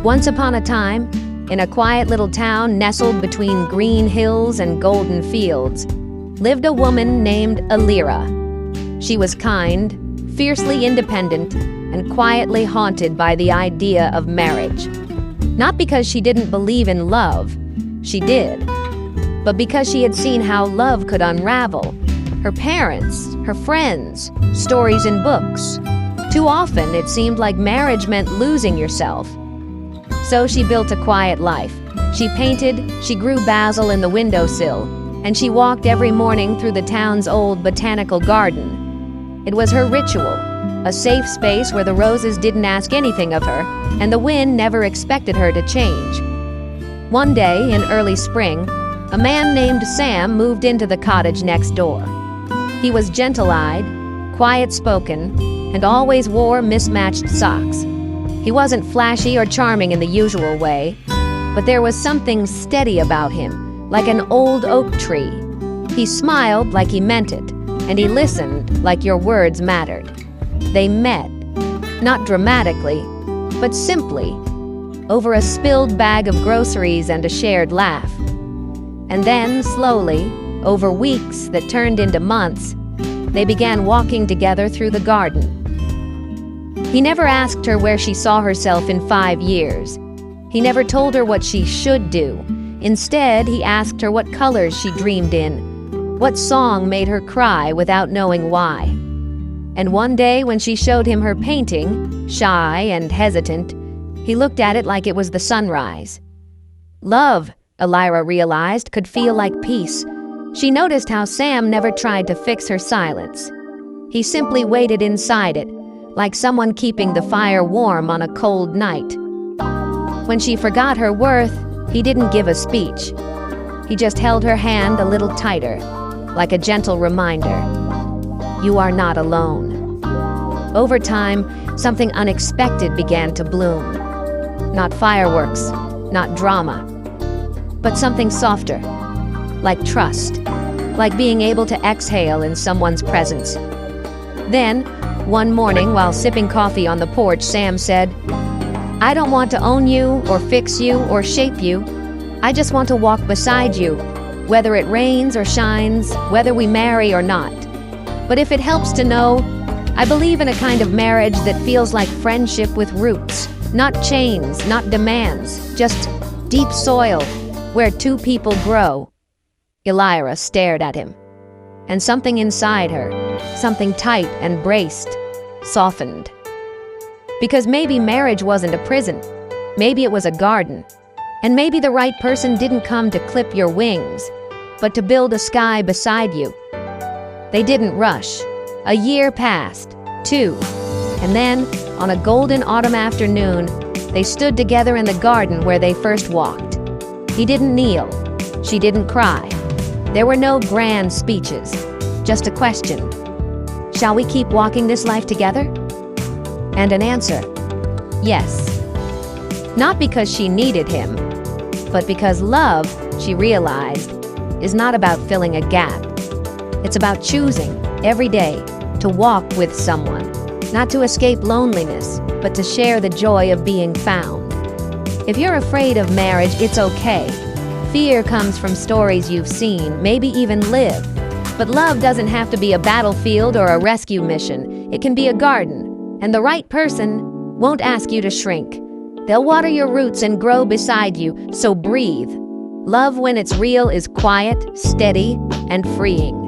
Once upon a time, in a quiet little town nestled between green hills and golden fields, lived a woman named Elira. She was kind, fiercely independent, and quietly haunted by the idea of marriage. Not because she didn't believe in love, she did, but because she had seen how love could unravel. Her parents, her friends, stories in books. Too often it seemed like marriage meant losing yourself. So she built a quiet life. She painted, she grew basil in the windowsill, and she walked every morning through the town's old botanical garden. It was her ritual, a safe space where the roses didn't ask anything of her, and the wind never expected her to change. One day, in early spring, a man named Sam moved into the cottage next door. He was gentle-eyed, quiet-spoken, and always wore mismatched socks. He wasn't flashy or charming in the usual way, but there was something steady about him, like an old oak tree. He smiled like he meant it, and he listened like your words mattered. They met, not dramatically, but simply, over a spilled bag of groceries and a shared laugh. And then, slowly, over weeks that turned into months, they began walking together through the garden. He never asked her where she saw herself in 5 years. He never told her what she should do. Instead, he asked her what colors she dreamed in, what song made her cry without knowing why. And one day, when she showed him her painting, shy and hesitant, he looked at it like it was the sunrise. Love, Elira realized, could feel like peace. She noticed how Sam never tried to fix her silence. He simply waited inside it, like someone keeping the fire warm on a cold night. When she forgot her worth, he didn't give a speech. He just held her hand a little tighter, like a gentle reminder. You are not alone. Over time, something unexpected began to bloom. Not fireworks, not drama, but something softer, like trust, like being able to exhale in someone's presence. Then, one morning while sipping coffee on the porch, Sam said, I don't want to own you or fix you or shape you. I just want to walk beside you, whether it rains or shines, whether we marry or not. But if it helps to know, I believe in a kind of marriage that feels like friendship with roots, not chains, not demands, just deep soil where two people grow. Elira stared at him, and something inside her, something tight and braced, softened. Because maybe marriage wasn't a prison, maybe it was a garden, and maybe the right person didn't come to clip your wings, but to build a sky beside you. They didn't rush. A year passed, 2, and then, on a golden autumn afternoon, they stood together in the garden where they first walked. He didn't kneel. She didn't cry. There were no grand speeches, just a question. Shall we keep walking this life together? And an answer, yes. Not because she needed him, but because love, she realized, is not about filling a gap. It's about choosing, every day, to walk with someone, not to escape loneliness, but to share the joy of being found. If you're afraid of marriage, it's okay. Fear comes from stories you've seen, maybe even lived. But love doesn't have to be a battlefield or a rescue mission. It can be a garden, and the right person won't ask you to shrink. They'll water your roots and grow beside you, so breathe. Love when it's real is quiet, steady, and freeing.